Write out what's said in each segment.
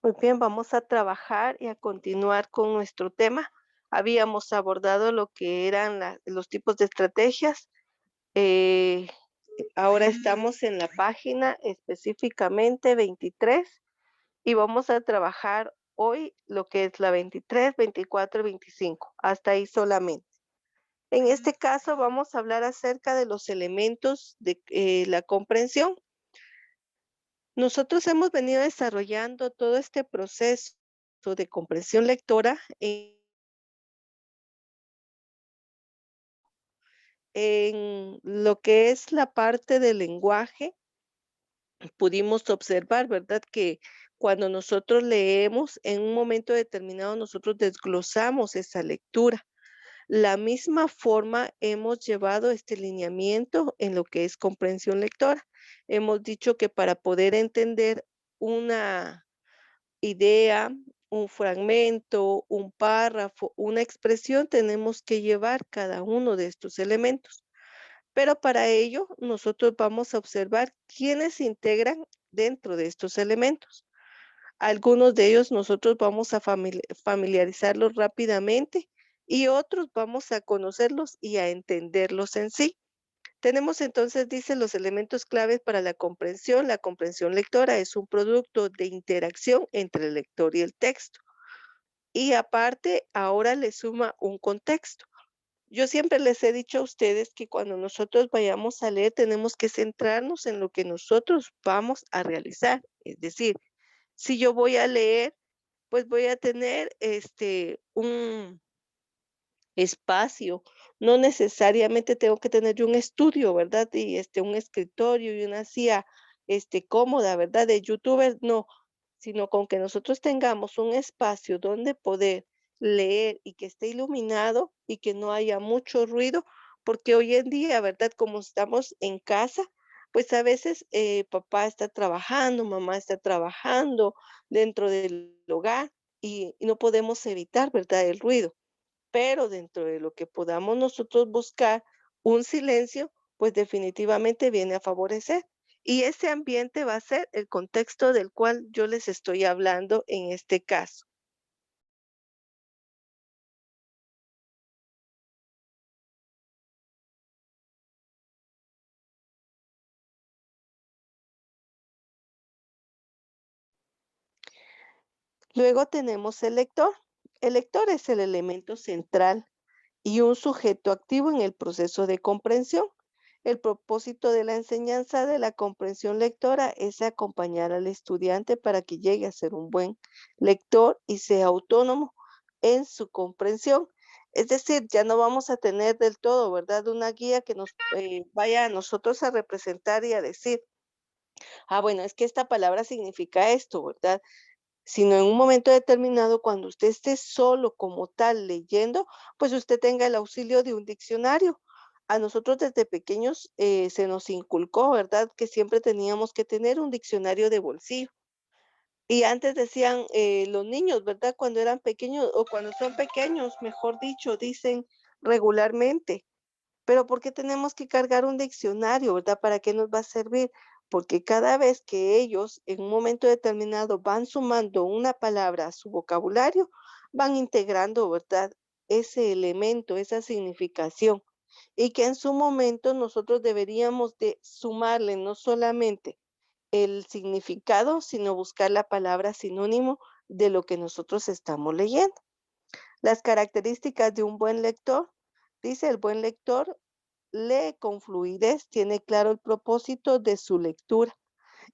Muy bien, vamos a trabajar y a continuar con nuestro tema. Habíamos abordado lo que eran los tipos de estrategias. eh, Ahora estamos en la página específicamente 23 y vamos a trabajar hoy lo que es la 23, 24 y 25. Hasta ahí solamente. En este caso vamos a hablar acerca de los elementos de la comprensión. Nosotros hemos venido desarrollando todo este proceso de comprensión lectora en lo que es la parte del lenguaje. Pudimos observar, ¿verdad? Que cuando nosotros leemos, en un momento determinado, nosotros desglosamos esa lectura. La misma forma hemos llevado este lineamiento en lo que es comprensión lectora. Hemos dicho que para poder entender una idea, un fragmento, un párrafo, una expresión, tenemos que llevar cada uno de estos elementos. Pero para ello, nosotros vamos a observar quiénes se integran dentro de estos elementos. Algunos de ellos nosotros vamos a familiarizarlos rápidamente y otros vamos a conocerlos y a entenderlos en sí. Tenemos entonces, dice, los elementos claves para la comprensión. La comprensión lectora es un producto de interacción entre el lector y el texto. Y aparte, ahora le suma un contexto. Yo siempre les he dicho a ustedes que cuando nosotros vayamos a leer tenemos que centrarnos en lo que nosotros vamos a realizar. Es decir, si yo voy a leer, pues voy a tener un espacio. No necesariamente tengo que tener yo un estudio, ¿verdad? Y un escritorio y una silla cómoda, ¿verdad? De youtuber, no, sino con que nosotros tengamos un espacio donde poder leer y que esté iluminado y que no haya mucho ruido, porque hoy en día, ¿verdad? Como estamos en casa, pues a veces papá está trabajando, mamá está trabajando dentro del hogar y no podemos evitar, ¿verdad? El ruido, pero dentro de lo que podamos nosotros buscar un silencio, pues definitivamente viene a favorecer. Y ese ambiente va a ser el contexto del cual yo les estoy hablando en este caso. Luego tenemos el lector. El lector es el elemento central y un sujeto activo en el proceso de comprensión. El propósito de la enseñanza de la comprensión lectora es acompañar al estudiante para que llegue a ser un buen lector y sea autónomo en su comprensión. Es decir, ya no vamos a tener del todo, ¿verdad? Una guía que nos vaya a nosotros a representar y a decir, ah, bueno, es que esta palabra significa esto, ¿verdad? Sino en un momento determinado, cuando usted esté solo como tal leyendo, pues usted tenga el auxilio de un diccionario. A nosotros desde pequeños se nos inculcó, ¿verdad? Que siempre teníamos que tener un diccionario de bolsillo. Y antes decían los niños, ¿verdad? Cuando eran pequeños o cuando son pequeños, mejor dicho, dicen regularmente. Pero ¿por qué tenemos que cargar un diccionario, verdad? ¿Para qué nos va a servir? Porque cada vez que ellos en un momento determinado van sumando una palabra a su vocabulario, van integrando, ¿verdad? Ese elemento, esa significación. Y que en su momento nosotros deberíamos de sumarle no solamente el significado, sino buscar la palabra sinónimo de lo que nosotros estamos leyendo. Las características de un buen lector. Dice, el buen lector lee con fluidez, tiene claro el propósito de su lectura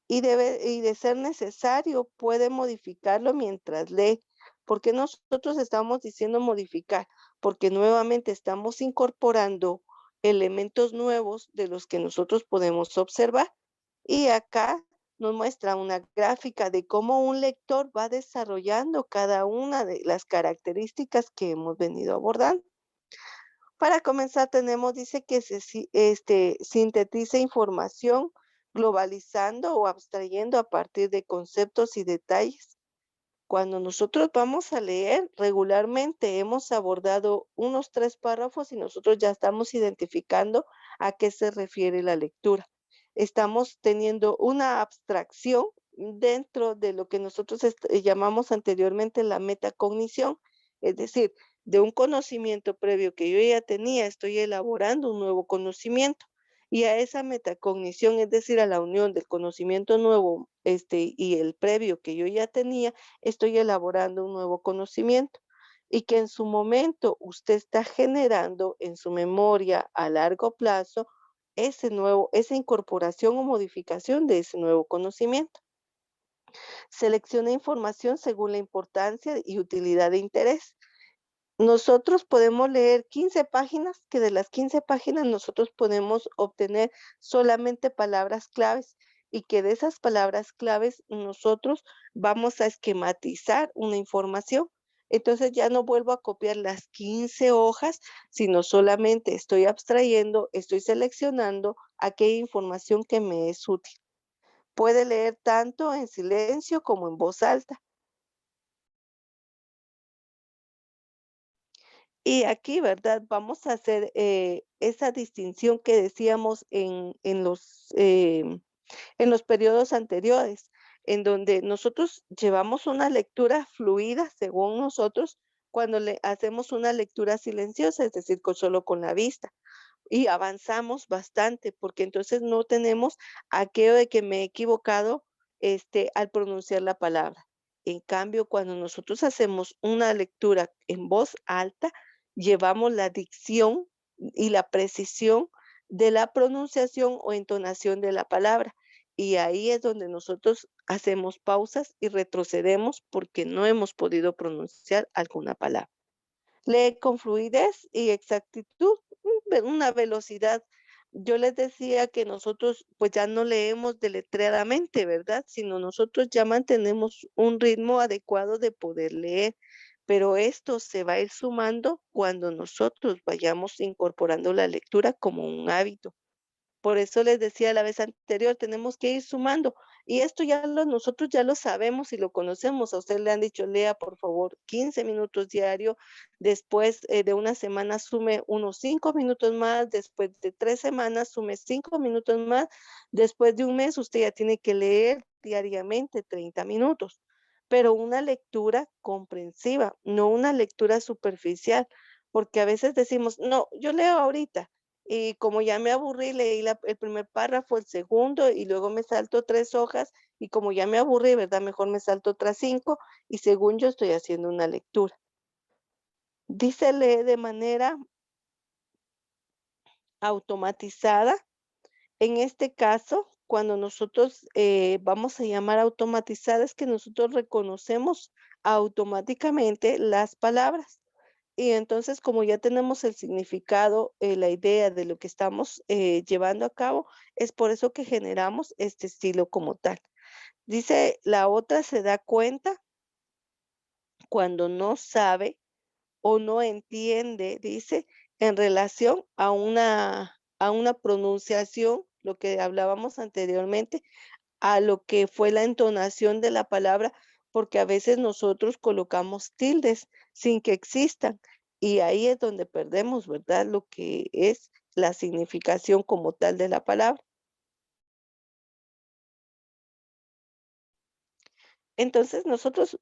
y de ser necesario puede modificarlo mientras lee. ¿Por qué nosotros estamos diciendo modificar? Porque nuevamente estamos incorporando elementos nuevos de los que nosotros podemos observar. Y acá nos muestra una gráfica de cómo un lector va desarrollando cada una de las características que hemos venido abordando. Para comenzar, tenemos, dice que sintetiza información globalizando o abstrayendo a partir de conceptos y detalles. Cuando nosotros vamos a leer, regularmente hemos abordado unos 3 párrafos y nosotros ya estamos identificando a qué se refiere la lectura. Estamos teniendo una abstracción dentro de lo que nosotros llamamos anteriormente la metacognición, es decir, de un conocimiento previo que yo ya tenía, estoy elaborando un nuevo conocimiento. Y a esa metacognición, es decir, a la unión del conocimiento nuevo, y el previo que yo ya tenía, estoy elaborando un nuevo conocimiento. Y que en su momento usted está generando en su memoria a largo plazo esa incorporación o modificación de ese nuevo conocimiento. Selecciona información según la importancia y utilidad de interés. Nosotros podemos leer 15 páginas, que de las 15 páginas nosotros podemos obtener solamente palabras claves y que de esas palabras claves nosotros vamos a esquematizar una información. Entonces ya no vuelvo a copiar las 15 hojas, sino solamente estoy abstrayendo, estoy seleccionando aquella información que me es útil. Puede leer tanto en silencio como en voz alta. Y aquí, ¿verdad? Vamos a hacer esa distinción que decíamos en los periodos anteriores, en donde nosotros llevamos una lectura fluida, según nosotros, cuando le hacemos una lectura silenciosa, es decir, solo con la vista. Y avanzamos bastante, porque entonces no tenemos aquello de que me he equivocado, al pronunciar la palabra. En cambio, cuando nosotros hacemos una lectura en voz alta, llevamos la dicción y la precisión de la pronunciación o entonación de la palabra. Y ahí es donde nosotros hacemos pausas y retrocedemos porque no hemos podido pronunciar alguna palabra. Lee con fluidez y exactitud, una velocidad. Yo les decía que nosotros pues ya no leemos deletreadamente, ¿verdad? Sino nosotros ya mantenemos un ritmo adecuado de poder leer, pero esto se va a ir sumando cuando nosotros vayamos incorporando la lectura como un hábito. Por eso les decía la vez anterior, tenemos que ir sumando. Y esto nosotros ya lo sabemos y lo conocemos. A usted le han dicho, lea por favor 15 minutos diario. Después de una semana sume unos 5 minutos más. Después de 3 semanas sume 5 minutos más. Después de un mes usted ya tiene que leer diariamente 30 minutos. Pero una lectura comprensiva, no una lectura superficial. Porque a veces decimos, no, yo leo ahorita y como ya me aburrí, leí el primer párrafo, el segundo, y luego me salto 3 hojas, y como ya me aburrí, ¿verdad? Mejor me salto otras 5, y según yo estoy haciendo una lectura. Dice lee de manera automatizada. En este caso, cuando nosotros vamos a llamar automatizada, es que nosotros reconocemos automáticamente las palabras. Y entonces, como ya tenemos el significado, la idea de lo que estamos llevando a cabo, es por eso que generamos este estilo como tal. Dice, la otra se da cuenta cuando no sabe o no entiende, dice, en relación a una pronunciación, lo que hablábamos anteriormente, a lo que fue la entonación de la palabra, porque a veces nosotros colocamos tildes sin que existan y ahí es donde perdemos, ¿verdad? Lo que es la significación como tal de la palabra. Entonces nosotros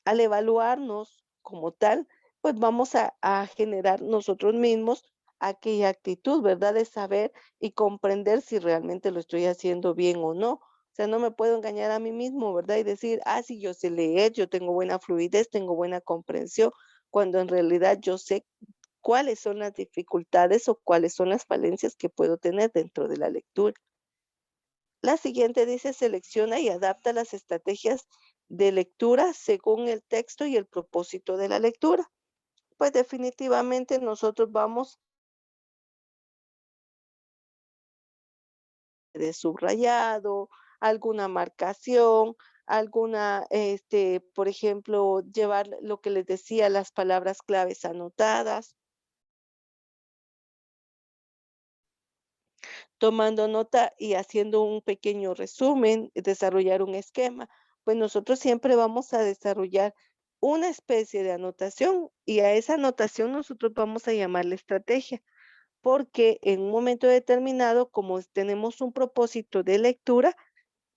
al evaluarnos como tal, pues vamos a generar nosotros mismos aquella actitud, ¿verdad? De saber y comprender si realmente lo estoy haciendo bien o no. O sea, no me puedo engañar a mí mismo, ¿verdad? Y decir, ah, sí, yo sé leer, yo tengo buena fluidez, tengo buena comprensión, cuando en realidad yo sé cuáles son las dificultades o cuáles son las falencias que puedo tener dentro de la lectura. La siguiente dice, selecciona y adapta las estrategias de lectura según el texto y el propósito de la lectura. Pues definitivamente nosotros vamos de subrayado, alguna marcación, alguna, por ejemplo, llevar lo que les decía, las palabras claves anotadas, tomando nota y haciendo un pequeño resumen, desarrollar un esquema, pues nosotros siempre vamos a desarrollar una especie de anotación y a esa anotación nosotros vamos a llamarle estrategia, porque en un momento determinado, como tenemos un propósito de lectura,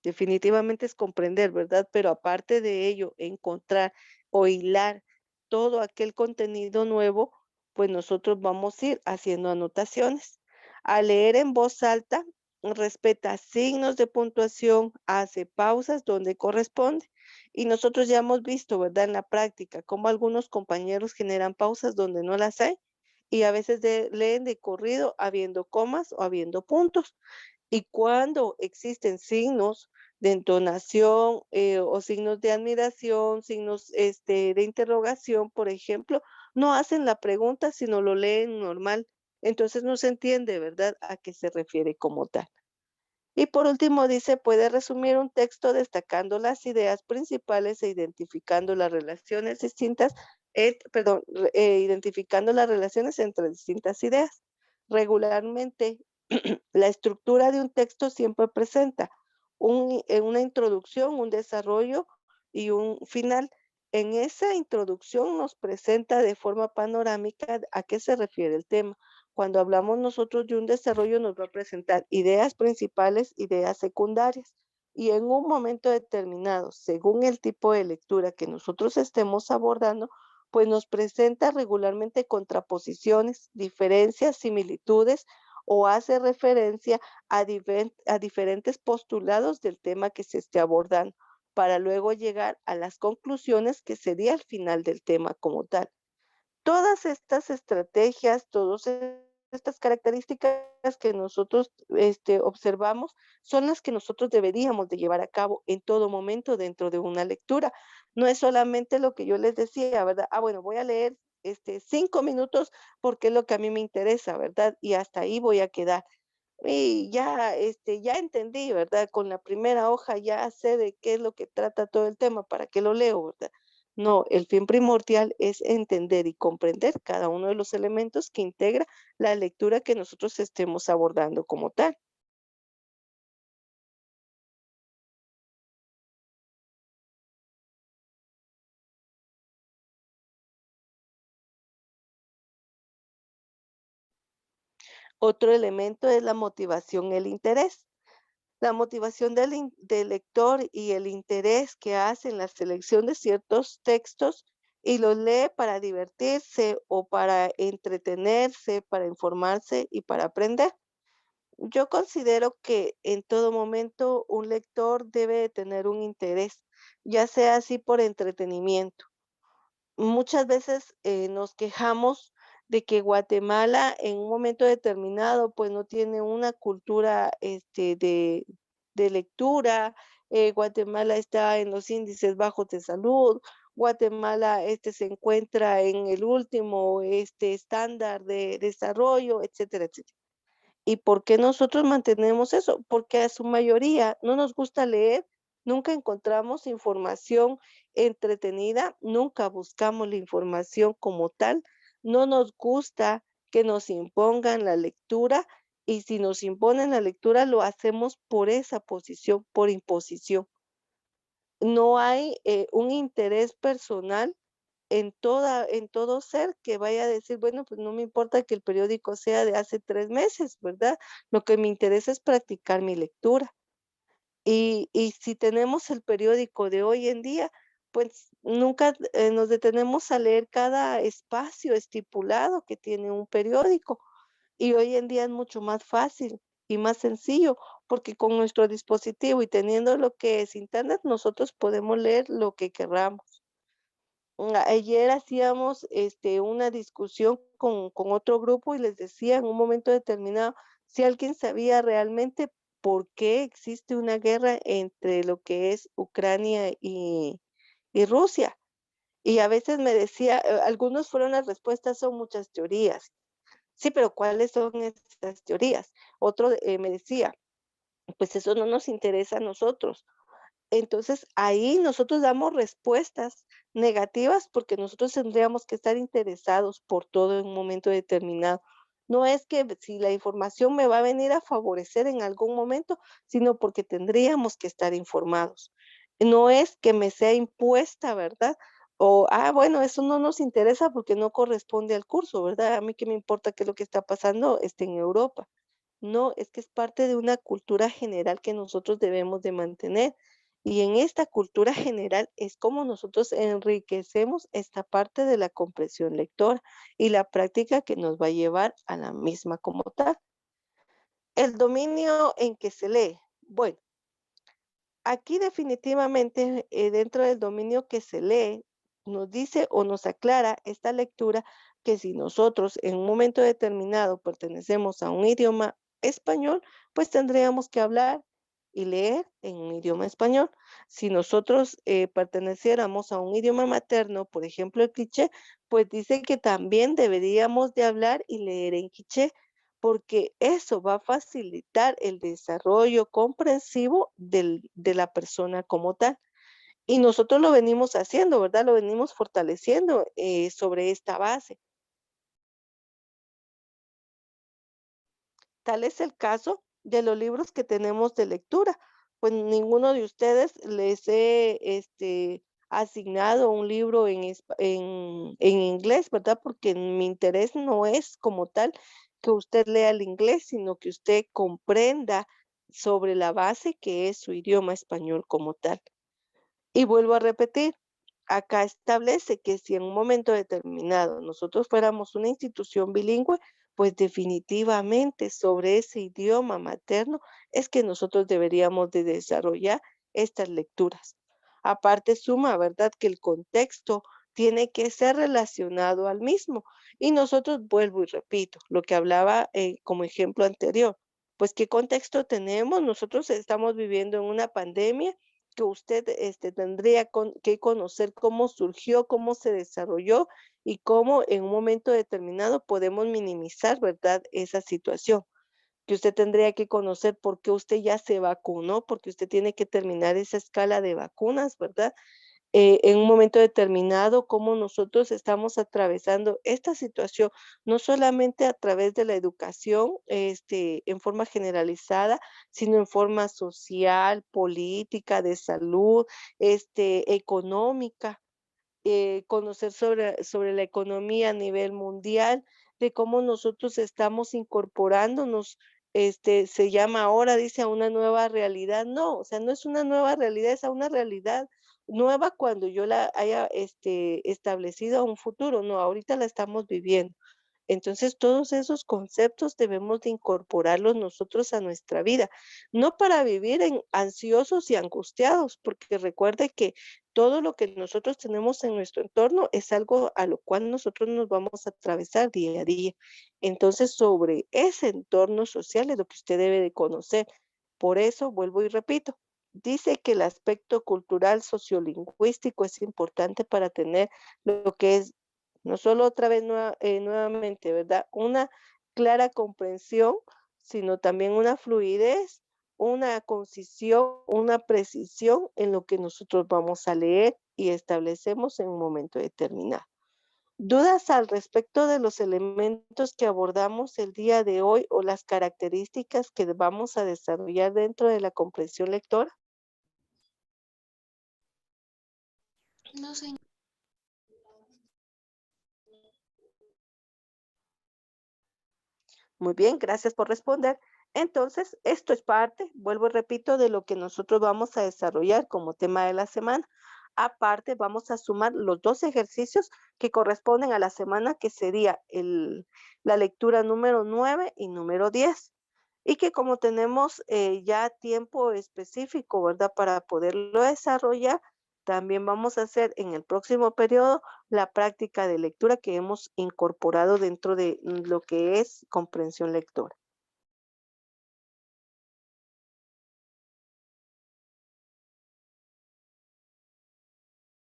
definitivamente es comprender, ¿verdad? Pero aparte de ello, encontrar o hilar todo aquel contenido nuevo, pues nosotros vamos a ir haciendo anotaciones. Al leer en voz alta, respeta signos de puntuación, hace pausas donde corresponde. Y nosotros ya hemos visto, ¿verdad? En la práctica, cómo algunos compañeros generan pausas donde no las hay y a veces leen de corrido habiendo comas o habiendo puntos. Y cuando existen signos de entonación, o signos de admiración, signos, de interrogación, por ejemplo, no hacen la pregunta, sino lo leen normal. Entonces no se entiende, ¿verdad?, a qué se refiere como tal. Y por último dice, puede resumir un texto destacando las ideas principales e identificando las relaciones distintas, identificando las relaciones entre distintas ideas. Regularmente, la estructura de un texto siempre presenta una introducción, un desarrollo y un final. En esa introducción nos presenta de forma panorámica a qué se refiere el tema. Cuando hablamos nosotros de un desarrollo, nos va a presentar ideas principales, ideas secundarias. Y en un momento determinado, según el tipo de lectura que nosotros estemos abordando, pues nos presenta regularmente contraposiciones, diferencias, similitudes o hace referencia a diferentes postulados del tema que se esté abordando, para luego llegar a las conclusiones que sería el final del tema como tal. Todas estas estrategias, todas estas características que nosotros, observamos, son las que nosotros deberíamos de llevar a cabo en todo momento dentro de una lectura. No es solamente lo que yo les decía, ¿verdad? Ah, bueno, voy a leer, 5 minutos porque es lo que a mí me interesa, ¿verdad? Y hasta ahí voy a quedar. Y ya, ya entendí, ¿verdad? Con la primera hoja ya sé de qué es lo que trata todo el tema, ¿para qué lo leo, verdad? No, el fin primordial es entender y comprender cada uno de los elementos que integra la lectura que nosotros estemos abordando como tal. Otro elemento es la motivación, el interés. La motivación del lector y el interés que hace en la selección de ciertos textos y los lee para divertirse o para entretenerse, para informarse y para aprender. Yo considero que en todo momento un lector debe de tener un interés, ya sea así por entretenimiento. Muchas veces, nos quejamos de que Guatemala en un momento determinado, pues, no tiene una cultura, de lectura, Guatemala está en los índices bajos de salud, Guatemala, se encuentra en el último, estándar de desarrollo, etcétera, etcétera. ¿Y por qué nosotros mantenemos eso? Porque a su mayoría no nos gusta leer, nunca encontramos información entretenida, nunca buscamos la información como tal, no nos gusta que nos impongan la lectura y si nos imponen la lectura lo hacemos por esa posición, por imposición. No hay un interés personal en todo ser que vaya a decir, bueno, pues no me importa que el periódico sea de hace 3 meses, ¿verdad? Lo que me interesa es practicar mi lectura. Y si tenemos el periódico de hoy en día, pues nunca, nos detenemos a leer cada espacio estipulado que tiene un periódico. Y hoy en día es mucho más fácil y más sencillo, porque con nuestro dispositivo y teniendo lo que es Internet, nosotros podemos leer lo que querramos. Ayer hacíamos, una discusión con otro grupo y les decía en un momento determinado, si alguien sabía realmente por qué existe una guerra entre lo que es Ucrania y Rusia. Y a veces me decía, algunos fueron las respuestas, son muchas teorías. Sí, pero ¿cuáles son estas teorías? Otro, me decía, pues eso no nos interesa a nosotros. Entonces, ahí nosotros damos respuestas negativas porque nosotros tendríamos que estar interesados por todo en un momento determinado. No es que si la información me va a venir a favorecer en algún momento, sino porque tendríamos que estar informados. No es que me sea impuesta, ¿verdad? O, bueno, eso no nos interesa porque no corresponde al curso, ¿verdad? A mí qué me importa qué es lo que está pasando, en Europa. No, es que es parte de una cultura general que nosotros debemos de mantener. Y en esta cultura general es como nosotros enriquecemos esta parte de la comprensión lectora y la práctica que nos va a llevar a la misma como tal. El dominio en que se lee. Bueno, aquí definitivamente, dentro del dominio que se lee, nos dice o nos aclara esta lectura que si nosotros en un momento determinado pertenecemos a un idioma español, pues tendríamos que hablar y leer en un idioma español. Si nosotros perteneciéramos a un idioma materno, por ejemplo el quiché, pues dice que también deberíamos de hablar y leer en quiché porque eso va a facilitar el desarrollo comprensivo de la persona como tal. Y nosotros lo venimos haciendo, ¿verdad? Lo venimos fortaleciendo sobre esta base. Tal es el caso de los libros que tenemos de lectura. Pues ninguno de ustedes les he asignado un libro en inglés, ¿verdad? Porque mi interés no es como tal que usted lea el inglés, sino que usted comprenda sobre la base que es su idioma español como tal. Y vuelvo a repetir, acá establece que si en un momento determinado nosotros fuéramos una institución bilingüe, pues definitivamente sobre ese idioma materno es que nosotros deberíamos de desarrollar estas lecturas. Aparte suma, ¿verdad? Que el contexto tiene que ser relacionado al mismo. Y nosotros, vuelvo y repito, lo que hablaba como ejemplo anterior, pues ¿qué contexto tenemos? Nosotros estamos viviendo en una pandemia que usted tendría que conocer cómo surgió, cómo se desarrolló y cómo en un momento determinado podemos minimizar, ¿verdad?, esa situación. Que usted tendría que conocer por qué usted ya se vacunó, porque usted tiene que terminar esa escala de vacunas, ¿verdad? En un momento determinado, cómo nosotros estamos atravesando esta situación, no solamente a través de la educación, en forma generalizada, sino en forma social, política, de salud, económica, conocer sobre la economía a nivel mundial, de cómo nosotros estamos incorporándonos, se llama ahora, dice, a una nueva realidad. No, o sea, no es una nueva realidad, es a una realidad nueva cuando yo la haya, establecido a un futuro. No, ahorita la estamos viviendo. Entonces, todos esos conceptos debemos de incorporarlos nosotros a nuestra vida, no para vivir ansiosos y angustiados, porque recuerde que todo lo que nosotros tenemos en nuestro entorno es algo a lo cual nosotros nos vamos a atravesar día a día. Entonces, sobre ese entorno social es lo que usted debe de conocer. Por eso, vuelvo y repito, dice que el aspecto cultural sociolingüístico es importante para tener lo que es no solo otra vez nuevamente, ¿verdad? Una clara comprensión, sino también una fluidez, una concisión, una precisión en lo que nosotros vamos a leer y establecemos en un momento determinado. ¿Dudas al respecto de los elementos que abordamos el día de hoy o las características que vamos a desarrollar dentro de la comprensión lectora? No sé. Muy bien, gracias por responder. Entonces, esto es parte, vuelvo y repito, de lo que nosotros vamos a desarrollar como tema de la semana. Aparte, vamos a sumar los dos ejercicios que corresponden a la semana, que sería la lectura número 9 y número 10. Y que como tenemos ya tiempo específico, ¿verdad? Para poderlo desarrollar, también vamos a hacer en el próximo periodo la práctica de lectura que hemos incorporado dentro de lo que es comprensión lectora.